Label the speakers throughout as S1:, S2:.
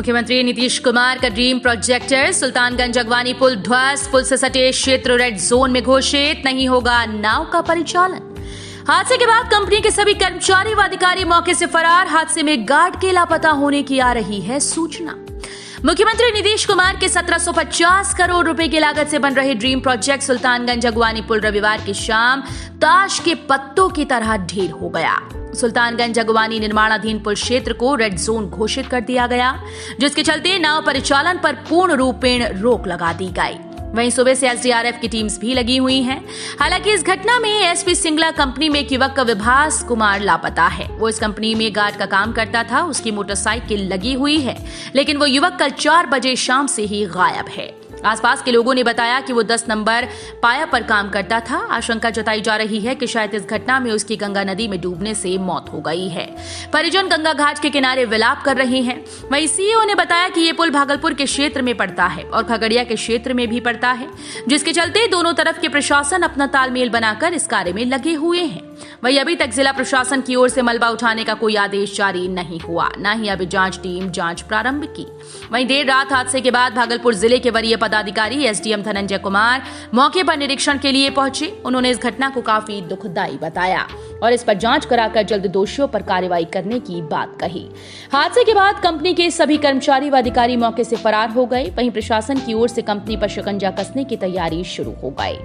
S1: मुख्यमंत्री नीतीश कुमार का dream projector Sultanganj अगवानी पुल ध्वस्त, पुल से सटे क्षेत्र रेड जोन में घोषित, नहीं होगा नाव का परिचालन। हादसे के बाद कंपनी के सभी कर्मचारी व अधिकारी मौके से फरार। हादसे में गार्ड के लापता होने की आ रही है सूचना। मुख्यमंत्री नीतीश कुमार के 1750 करोड़ रुपए की लागत से बन रहे ड्रीम प्रोजेक्ट सुल्तानगंज अगवानी पुल रविवार की शाम ताश के पत्तों की तरह ढेर हो गया। सुल्तानगंज अगवानी निर्माणाधीन पुल क्षेत्र को रेड जोन घोषित कर दिया गया, जिसके चलते नाव परिचालन पर पूर्ण रूपेण रोक लगा दी गई। वहीं सुबह से एसडीआरएफ की टीम्स भी लगी हुई हैं। हालांकि इस घटना में एसपी सिंगला कंपनी में एक युवक का विभास कुमार लापता है। वो इस कंपनी में गार्ड का काम करता था। उसकी मोटरसाइकिल लगी हुई है, लेकिन वो युवक कल 4 बजे शाम से ही गायब है। आसपास के लोगों ने बताया कि वो 10 नंबर पाया पर काम करता था। आशंका जताई जा रही है कि शायद इस घटना में उसकी गंगा नदी में डूबने से मौत हो गई है। परिजन गंगा घाट के किनारे विलाप कर रहे हैं। वहीं सीईओ ने बताया कि ये पुल भागलपुर के क्षेत्र में पड़ता है और खगड़िया के क्षेत्र में भी पड़ता है, जिसके चलते दोनों तरफ के प्रशासन अपना तालमेल बनाकर इस कार्य में लगे हुए हैं। वहीं अभी तक जिला प्रशासन की ओर से मलबा उठाने का कोई आदेश जारी नहीं हुआ, न ही अभी जांच टीम जांच प्रारंभ की। वहीं देर रात हादसे के बाद भागलपुर जिले के वरीय पदाधिकारी एसडीएम धनंजय कुमार मौके पर निरीक्षण के लिए पहुंचे। उन्होंने इस घटना को काफी दुखदायी बताया और इस पर जांच कराकर जल्द दोषियों पर कार्रवाई करने की बात कही। हादसे के बाद कंपनी के सभी कर्मचारी व अधिकारी मौके से फरार हो गए। वहीं प्रशासन की ओर से कंपनी पर शिकंजा कसने की तैयारी शुरू हो गई।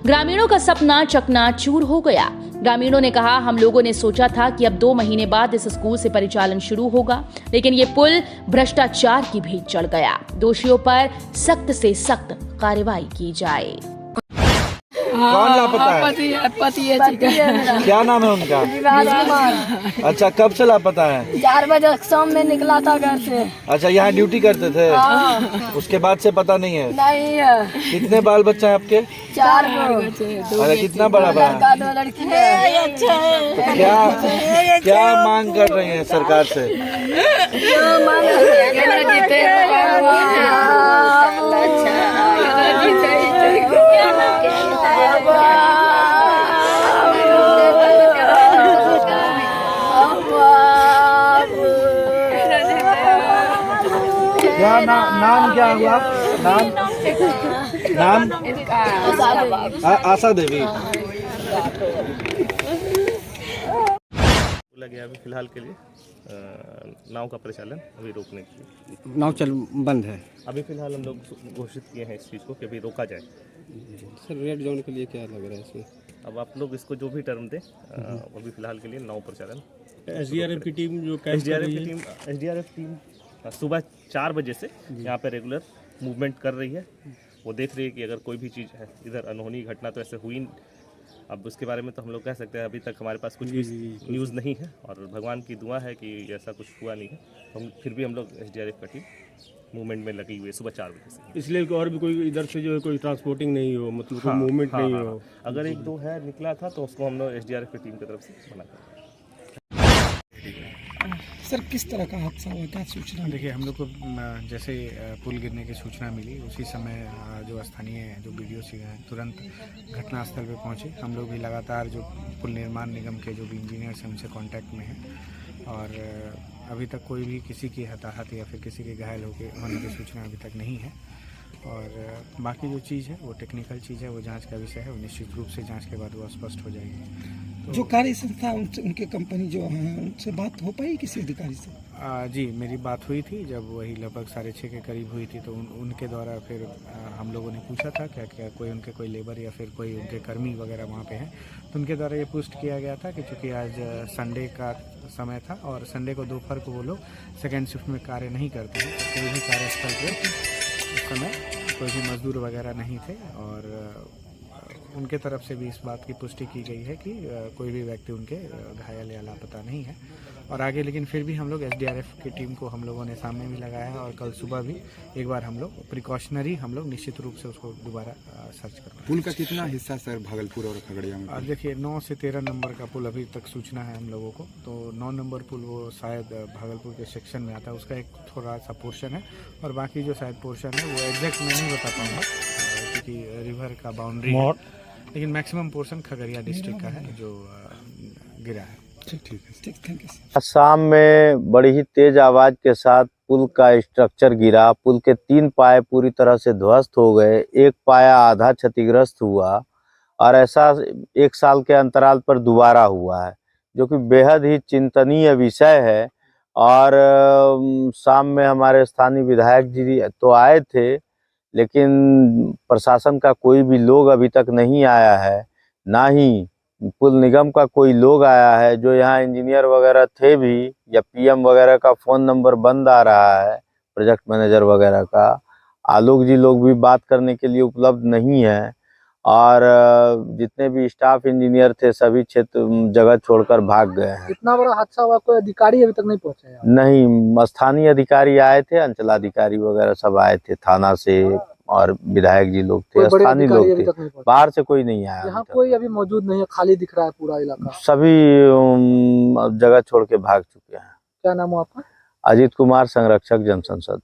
S1: ग्रामीणों का सपना चकनाचूर हो गया। ग्रामीणों ने कहा, हम लोगों ने सोचा था कि अब 2 महीने बाद इस स्कूल से परिचालन शुरू होगा, लेकिन ये पुल भ्रष्टाचार की भेंट चढ़ गया। दोषियों पर सख्त से सख्त कार्रवाई की जाए।
S2: कौन लापता है?
S3: पति है।
S2: क्या नाम है उनका? अच्छा, कब से लापता है?
S3: 4 बजे शाम में निकला था घर से।
S2: अच्छा, यहाँ ड्यूटी करते थे? उसके बाद से पता नहीं है?
S3: नहीं है।
S2: कितने बाल बच्चे हैं आपके?
S3: 4
S2: अरे कितना बड़ा बड़ा?
S3: 2 लड़की है।
S2: तो क्या मांग कर रही हैं सरकार से? क्या नाम क्या हुआ? नाम आशा देवी।
S4: बोला गया अभी फिलहाल के लिए नाव का परिचालन अभी रोकने के लिए।
S5: नाव चल बंद है
S4: अभी फिलहाल हम लोग घोषित किए हैं इस चीज़ को कि अभी रोका जाए।
S5: सर, रेड जोन के लिए क्या लग रहा है इसमें?
S4: अब आप लोग इसको जो भी टर्म दें, अभी फिलहाल के लिए नाव परिचालन।
S6: एसडीआरएफ की टीम जो
S4: एसडीआरएफ टीम सुबह 4 बजे से यहाँ पे रेगुलर मूवमेंट कर रही है। वो देख रही है कि अगर कोई भी चीज़ है इधर अनहोनी घटना तो ऐसे हुई। अब उसके बारे में तो हम लोग कह सकते हैं अभी तक हमारे पास कुछ भी न्यूज़ नहीं है और भगवान की दुआ है कि ऐसा कुछ हुआ नहीं है। तो फिर भी हम लोग एसडीआरएफ का टीम मूवमेंट में लगी हुई है सुबह 4 बजे से।
S6: इसलिए और भी कोई इधर से जो है कोई ट्रांसपोर्टिंग नहीं हो, मतलब कोई मूवमेंट नहीं हो।
S4: अगर 1-2 है निकला था तो उसको हम लोग एसडीआरएफ की टीम की तरफ से मना कर।
S7: सर, किस तरह का हादसा हुआ, क्या सूचना?
S8: देखिए, हम लोग को जैसे पुल गिरने की सूचना मिली उसी समय जो स्थानीय जो BDO हैं तुरंत घटनास्थल पे पहुंचे। हम लोग भी लगातार जो पुल निर्माण निगम के जो भी इंजीनियर्स हैं उनसे कांटेक्ट में हैं और अभी तक कोई भी किसी की हताहत या फिर किसी के घायल होने की सूचना अभी तक नहीं है। और बाकी जो चीज़ है वो टेक्निकल चीज़ है, वो जांच का विषय है। वो निश्चित रूप से जांच के बाद वो स्पष्ट हो जाएगी। तो
S7: जो कार्य संस्था उनके कंपनी जो है उनसे बात हो पाई किसी अधिकारी से?
S8: जी, मेरी बात हुई थी जब वही लगभग 6:30 के करीब हुई थी। तो उनके द्वारा फिर हम लोगों ने पूछा था क्या कोई लेबर या फिर कोई उनके कर्मी वगैरह वहाँ पे हैं। तो उनके द्वारा ये पुष्ट किया गया था कि चूँकि आज संडे का समय था और संडे को दोपहर को वो लोग सेकेंड शिफ्ट में कार्य नहीं करते हैं, तो कोई भी कार्यस्थल पर उस समय कोई भी मजदूर वगैरह नहीं थे। और उनके तरफ से भी इस बात की पुष्टि की गई है कि कोई भी व्यक्ति उनके घायल या लापता नहीं है। और आगे लेकिन फिर भी हम लोग एसडीआरएफ की टीम को हम लोगों ने सामने भी लगाया है और कल सुबह भी एक बार हम लोग प्रिकॉशनरी हम लोग निश्चित रूप से उसको दोबारा सर्च करेंगे।
S5: पुल का कितना हिस्सा सर भागलपुर और खगड़िया में?
S8: देखिए, 9 से 13 नंबर का पुल अभी तक सूचना है हम लोगों को। तो 9 नंबर पुल वो शायद भागलपुर के सेक्शन में आता है, उसका एक थोड़ा सा पोर्शन है और बाकी जो शायद पोर्शन है वो एग्जैक्ट मैं नहीं बता पाऊँगा क्योंकि रिवर का बाउंड्री है, लेकिन मैक्सिमम पोर्शन खगड़िया डिस्ट्रिक्ट का है जो गिरा है।
S7: ठीक है, थैंक यू।
S2: शाम में बड़ी ही तेज आवाज के साथ पुल का स्ट्रक्चर गिरा, पुल के 3 पाए पूरी तरह से ध्वस्त हो गए, एक पाया आधा क्षतिग्रस्त हुआ और ऐसा 1 साल के अंतराल पर दोबारा हुआ है, जो कि बेहद ही चिंतनीय विषय है। और शाम में हमारे स्थानीय विधायक जी तो आए थे, लेकिन प्रशासन का कोई भी लोग अभी तक नहीं आया है, ना ही पुल निगम का कोई लोग आया है। जो यहाँ इंजीनियर वगैरह थे भी, या पीएम वगैरह का फ़ोन नंबर बंद आ रहा है, प्रोजेक्ट मैनेजर वगैरह का, आलोक जी लोग भी बात करने के लिए उपलब्ध नहीं है। और जितने भी स्टाफ इंजीनियर थे सभी क्षेत्र जगह छोड़कर भाग गए हैं।
S9: इतना बड़ा हादसा हुआ, कोई अधिकारी अभी तक नहीं पहुंचे हैं?
S2: नहीं, स्थानीय अधिकारी आए थे, अंचलाधिकारी वगैरह सब आए थे थाना से, और विधायक जी लोग थे, स्थानीय लोग थे, बाहर से कोई नहीं आया।
S9: यहाँ कोई अभी मौजूद नहीं है, खाली दिख रहा है पूरा इलाका।
S2: सभी जगह छोड़ के भाग चुके हैं।
S9: क्या नाम है आपका?
S2: अजीत कुमार, संरक्षक जनसंसद।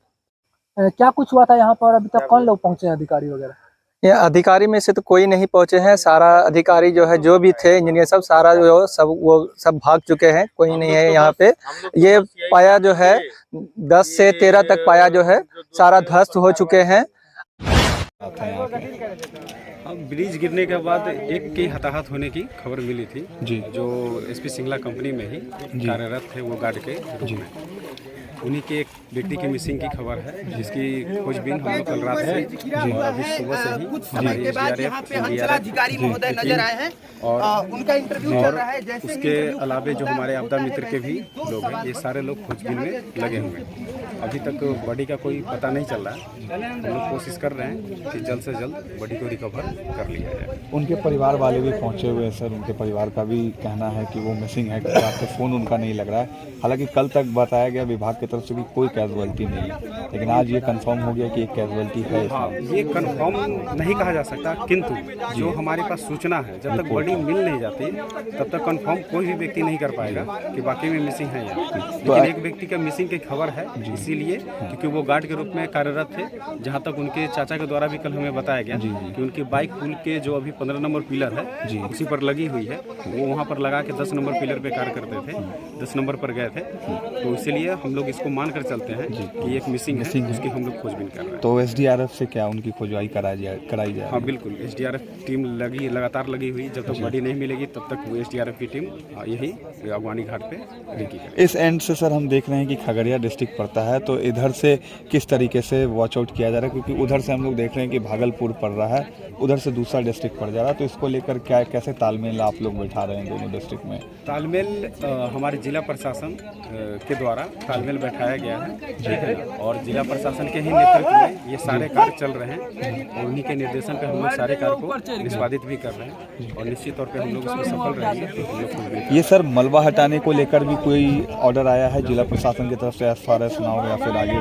S9: क्या कुछ हुआ था यहाँ पर? अभी तक कौन लोग पहुंचे हैं अधिकारी वगैरह?
S10: ये अधिकारी में से तो कोई नहीं पहुंचे हैं। सारा अधिकारी जो है, जो भी थे इंजीनियर सब, सारा जो सब भाग चुके हैं, कोई नहीं है यहाँ पे। ये पाया जो है 10 से 13 तक पाया जो है सारा ध्वस्त हो चुके हैं।
S5: ब्रिज गिरने के बाद एक के हताहत होने की खबर मिली थी जी, जो एसपी सिंगला कंपनी में ही कार्यरत थे, वो गार्ड के रूप में। उन्हीं के एक व्यक्ति की मिसिंग की खबर है, जिसकी खोजबीन हम लोग कल रात से और अभी सुबह से ही हमारी एसडीआरएफ अधिकारी महोदय नजर आए हैं और उनका इंटरव्यू चल रहा है। जैसे उसके अलावे जो हमारे आपदा मित्र के भी लोग हैं, ये सारे लोग खोजबीन में लगे हुए हैं। अभी तक बॉडी का कोई पता नहीं चल रहा है। हम लोग कोशिश कर रहे हैं कि जल्द से जल्द बॉडी को रिकवर कर लिया जाए।
S11: उनके परिवार वाले भी पहुंचे हुए हैं सर, उनके परिवार का भी कहना है कि वो मिसिंग है, आपके फ़ोन उनका नहीं लग रहा है। हालांकि कल तक बताया गया विभाग की तरफ से कि कोई कैजुअलिटी नहीं है, लेकिन आज ये कंफर्म हो गया कि एक कैजुअलिटी है।
S5: हाँ, ये कंफर्म नहीं कहा जा सकता, किंतु जो हमारे पास सूचना है, जब तक बॉडी मिल नहीं जाती तब तक कंफर्म कोई भी व्यक्ति नहीं कर पाएगा कि वाकई में मिसिंग है या। लेकिन एक व्यक्ति का मिसिंग की खबर है, इसीलिए क्योंकि वो गार्ड के रूप में कार्यरत थे। जहाँ तक उनके चाचा के द्वारा भी कल हमें बताया गया कि उनकी बाइक पुल के जो अभी 15 नंबर पिलर है उसी पर लगी हुई है, वो वहाँ पर लगा के 10 नंबर पिलर पे कार्य करते थे, 10 नंबर पर गए थे। तो इसीलिए हम लोग इसको मान कर चलते हैं कि एक मिसिंग है, उसकी हम लोग खोजबीन कर रहे हैं।
S11: तो एसडीआरएफ से क्या उनकी खोजवाई कराई जाए?
S5: हाँ बिल्कुल, एसडीआरएफ टीम लगातार लगी हुई। जब तक बॉडी नहीं मिलेगी तब तक वो एसडीआरएफ की टीम यही अगवानी घाट पे रेकी करेगी।
S11: इस एंड से सर हम देख रहे हैं कि खगड़िया डिस्ट्रिक्ट पड़ता है, तो इधर से किस तरीके से वॉच आउट किया जा रहा है? क्योंकि उधर से हम लोग देख रहे हैं कि भागलपुर पड़ रहा है, उधर से दूसरा डिस्ट्रिक्ट पड़ जा रहा है, तो इसको लेकर क्या कैसे तालमेल आप लोग बैठा रहे हैं दोनों डिस्ट्रिक्ट में?
S5: तालमेल हमारे जिला प्रशासन के द्वारा तालमेल बैठाया गया है, ठीक है, और जिला प्रशासन के ही नेतृत्व में ये सारे कार्य चल रहे हैं और उन्हीं के निर्देशन पर हम लोग सारे कार्य को निष्पादित भी कर रहे हैं और निश्चित तौर पे हम लोग इसमें सफल रहेंगे।
S11: ये सर मलबा हटाने को लेकर भी कोई ऑर्डर आया है जिला प्रशासन की तरफ से, एस फार एस नाउ या फिर आगे?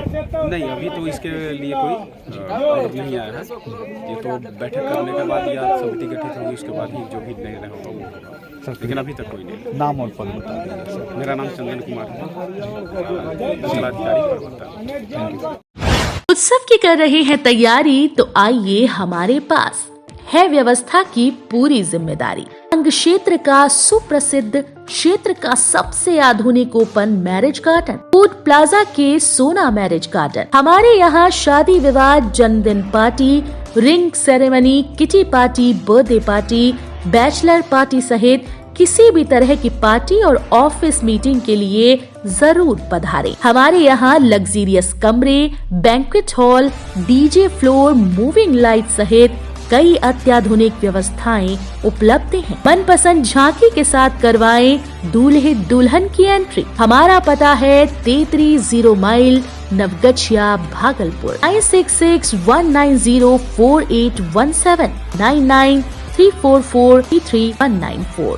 S5: नहीं, अभी तो इसके लिए कोई ऑर्डर नहीं आया है। ये तो बैठक करने के बाद या समिति गठित होगी, उसके बाद ही जो भी निर्णय होगा वो होगा, लेकिन अभी तक कोई नहीं।
S11: नाम और पद बता दीजिए सर।
S5: मेरा नाम चंदन कुमार है, जिलाधिकारी परबत्ता।
S1: उत्सव की कर रहे हैं तैयारी, तो आइए हमारे पास है व्यवस्था की पूरी जिम्मेदारी। अंग क्षेत्र का सुप्रसिद्ध, क्षेत्र का सबसे आधुनिक open marriage garden, food plaza के सोना मैरिज गार्डन। हमारे यहाँ शादी विवाह, जन्मदिन party, ring ceremony, kitty party, birthday party, bachelor party सहित किसी भी तरह की पार्टी और ऑफिस मीटिंग के लिए जरूर पधारें। हमारे यहाँ लग्जीरियस कमरे, banquet hall, DJ floor, moving light सहित कई अत्याधुनिक व्यवस्थाएं उपलब्ध हैं। मनपसंद झांकी के साथ करवाएं दूल्हे दुल्हन की एंट्री। हमारा पता है 33 माइल, नवगछिया, भागलपुर। 9661904817 9934433194।